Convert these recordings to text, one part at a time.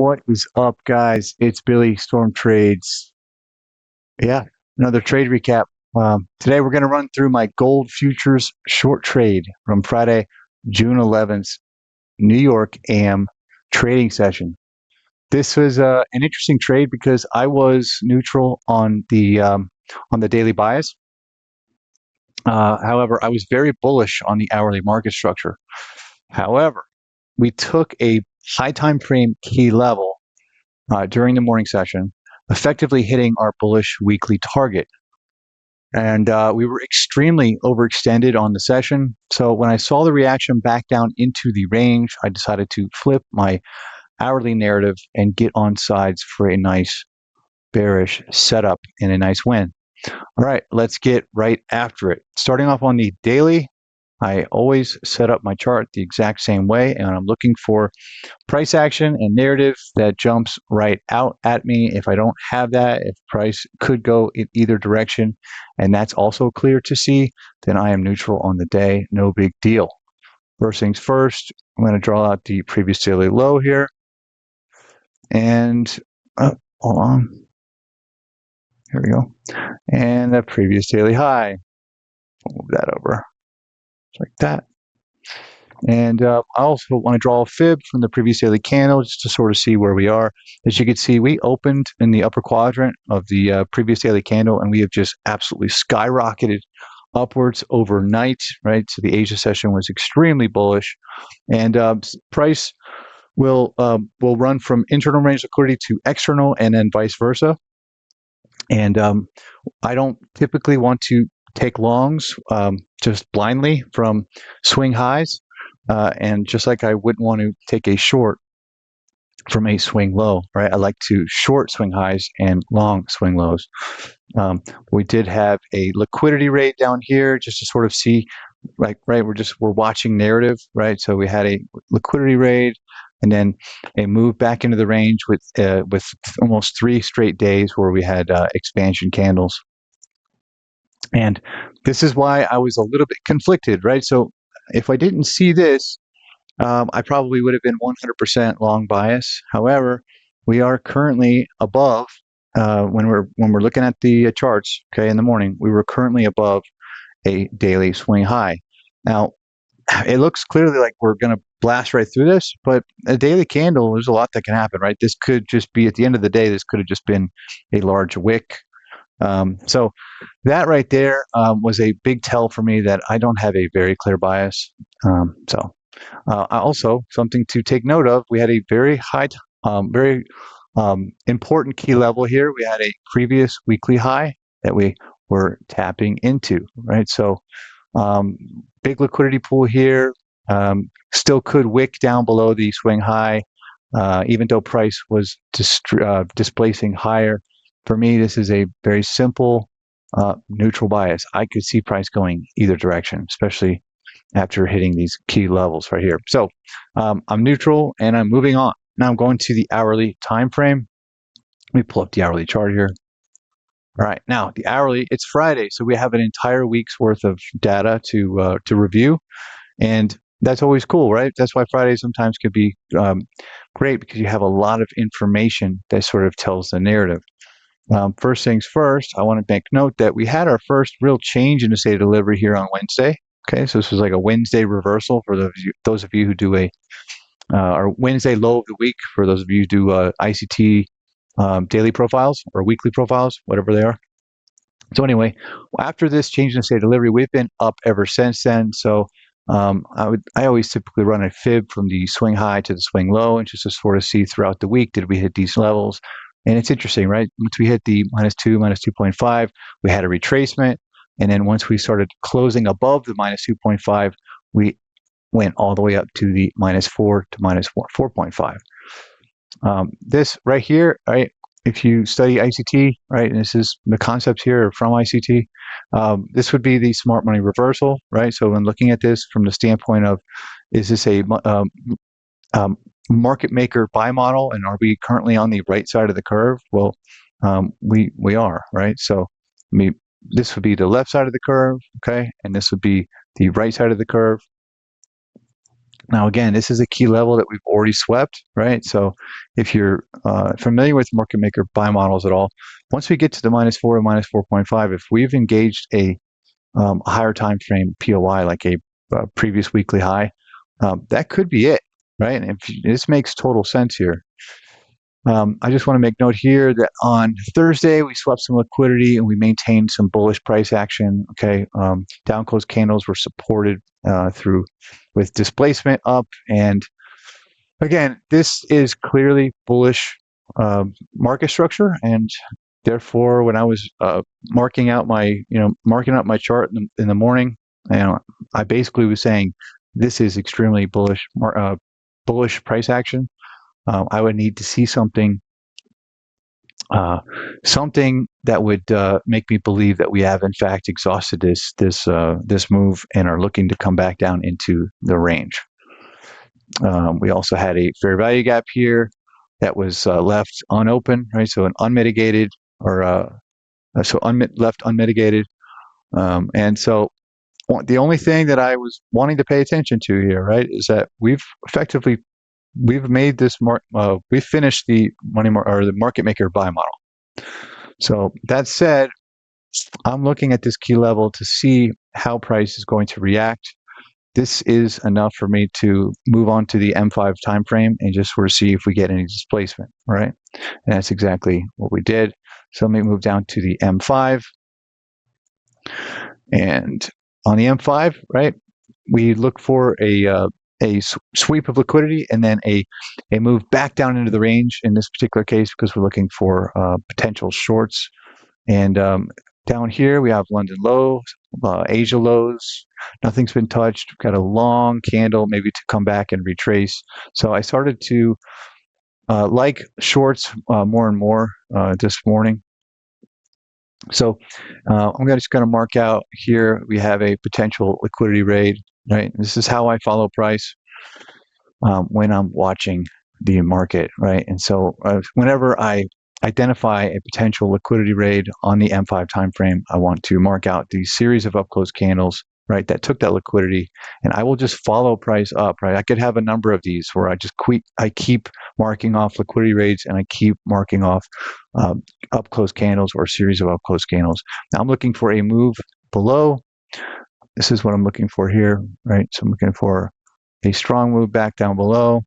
What is up, guys? It's Billy, Storm Trades. Yeah, another trade recap. Today we're going to run through my gold futures short trade from Friday, June 11th, New York AM trading session. This was an interesting trade because I was neutral on the daily bias. However, I was very bullish on the hourly market structure. However, we took a high time frame key level during the morning session, effectively hitting our bullish weekly target. And we were extremely overextended on the session. So when I saw the reaction back down into the range, I decided to flip my hourly narrative and get on sides for a nice bearish setup and a nice win. All right, let's get right after it. Starting off on the daily, I always set up my chart the exact same way, and I'm looking for price action and narrative that jumps right out at me. If I don't have that, if price could go in either direction, and that's also clear to see, then I am neutral on the day. No big deal. First things first, I'm going to draw out the previous daily low here. And, hold on. Here we go. And the previous daily high. Move that over. Like that. And I also want to draw a fib from the previous daily candle just to sort of see where we are. As you can see, we opened in the upper quadrant of the previous daily candle, and we have just absolutely skyrocketed upwards overnight, right? So the Asia session was extremely bullish, and price will run from internal range liquidity to external, and then vice versa. And I don't typically want to take longs just blindly from swing highs. And just like I wouldn't want to take a short from a swing low, right? I like to short swing highs and long swing lows. We did have a liquidity rate down here just to sort of see, right? We're watching narrative, right? So we had a liquidity rate, and then a move back into the range with almost 3 straight days where we had expansion candles. And this is why I was a little bit conflicted, right? So if I didn't see this, I probably would have been 100% long bias. However, we are currently above when we're looking at the charts. Okay, in the morning, we were currently above a daily swing high. Now, it looks clearly like we're going to blast right through this, but a daily candle, there's a lot that can happen, right? This could just be, at the end of the day, this could have just been a large wick. So that right there was a big tell for me that I don't have a very clear bias. Also, something to take note of, we had a very high, very important key level here. We had a previous weekly high that we were tapping into, right? So big liquidity pool here, still could wick down below the swing high, even though price was displacing higher. For me, this is a very simple neutral bias. I could see price going either direction, especially after hitting these key levels right here. So I'm neutral and I'm moving on. Now I'm going to the hourly time frame. Let me pull up the hourly chart here. All right, now the hourly, it's Friday, so we have an entire week's worth of data to review, and that's always cool, right? That's why Friday sometimes could be great, because you have a lot of information that sort of tells the narrative. First things first, I want to make note that we had our first real change in the state of delivery here on Wednesday. Okay, so this was like a Wednesday reversal for those of you who do our Wednesday low of the week, for those of you who do ICT daily profiles or weekly profiles, whatever they are. So anyway, after this change in state of delivery, we've been up ever since then. So I always typically run a fib from the swing high to the swing low, and just to sort of see throughout the week, did we hit these levels? And it's interesting, right? Once we hit the -2, -2.5, we had a retracement. And then once we started closing above the -2.5, we went all the way up to the -4 to -4.5. This right here, right? If you study ICT, right, and this is the concepts here are from ICT, this would be the smart money reversal, right? So when looking at this from the standpoint of, is this a market maker buy model, and are we currently on the right side of the curve? Well, we are, right? So this would be the left side of the curve, okay, and this would be the right side of the curve. Now, again, this is a key level that we've already swept, right? So if you're familiar with market maker buy models at all, once we get to the -4 and -4.5, if we've engaged a higher time frame POI, like a previous weekly high, that could be it, right? And this makes total sense here. I just want to make note here that on Thursday, we swept some liquidity and we maintained some bullish price action. Okay. Down close candles were supported through with displacement up. And again, this is clearly bullish market structure. And therefore, when I was marking out my chart in the morning, I basically was saying this is extremely bullish, bullish price action. I would need to see something that would make me believe that we have in fact exhausted this move and are looking to come back down into the range. We also had a fair value gap here that was left unopened, right? So an unmitigated left unmitigated, and so the only thing that I was wanting to pay attention to here, right, is that we've made this we've finished the the market maker buy model. So that said, I'm looking at this key level to see how price is going to react. This is enough for me to move on to the M5 time frame and just sort of see if we get any displacement, right? And that's exactly what we did. So let me move down to the M5. And on the M5, right, we look for a sweep of liquidity and then a move back down into the range in this particular case because we're looking for potential shorts. And down here we have London lows, Asia lows. Nothing's been touched. We've got a long candle maybe to come back and retrace. So I started to like shorts more and more this morning. So I'm just going to mark out here. We have a potential liquidity raid, right? This is how I follow price when I'm watching the market, right? And so whenever I identify a potential liquidity raid on the M5 timeframe, I want to mark out the series of up close candles, right, that took that liquidity, and I will just follow price up, right? I could have a number of these where I keep marking off liquidity raids and I keep marking off up close candles or a series of up close candles. Now I'm looking for a move below. This is what I'm looking for here, right? So I'm looking for a strong move back down below,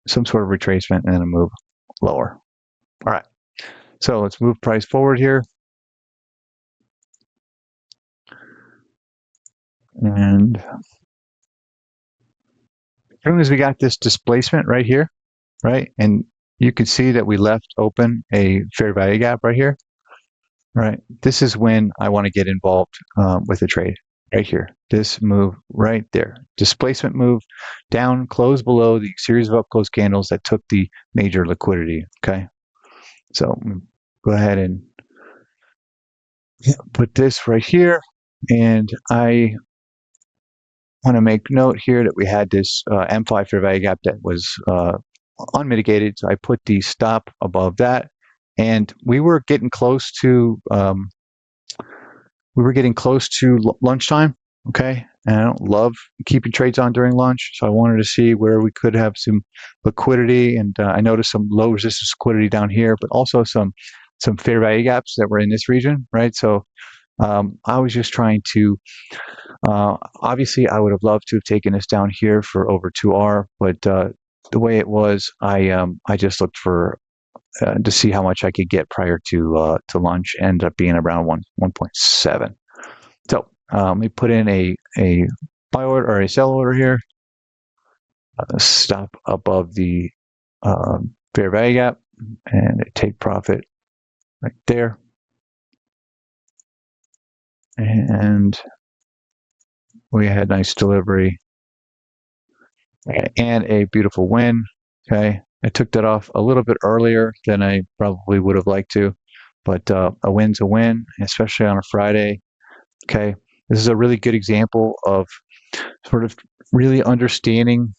some sort of retracement, and then a move lower. All right, so let's move price forward here. And as soon as we got this displacement right here, right, and you can see that we left open a fair value gap right here, right? This is when I want to get involved with a trade right here. This move right there, displacement move down, close below the series of up close candles that took the major liquidity. Okay, so go ahead and put this right here, and I want to make note here that we had this M5 fair value gap that was unmitigated, so I put the stop above that, and we were getting close to lunchtime. Okay, and I don't love keeping trades on during lunch, so I wanted to see where we could have some liquidity, and I noticed some low resistance liquidity down here, but also some fair value gaps that were in this region, right? So I was just trying to. Obviously, I would have loved to have taken this down here for over 2R, but the way it was, I just looked for to see how much I could get prior to lunch. Ended up being around 1.7. So let me put in a buy order or a sell order here. Stop above the fair value gap and take profit right there. And we had nice delivery and a beautiful win. Okay, I took that off a little bit earlier than I probably would have liked to, but a win's a win, especially on a Friday. Okay, this is a really good example of sort of really understanding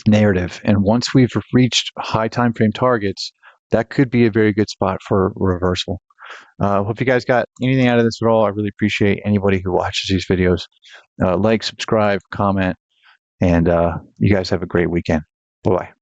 narrative. And once we've reached high time frame targets, that could be a very good spot for reversal. Hope you guys got anything out of this at all. I really appreciate anybody who watches these videos. Like, subscribe, comment. And you guys have a great weekend. Bye bye.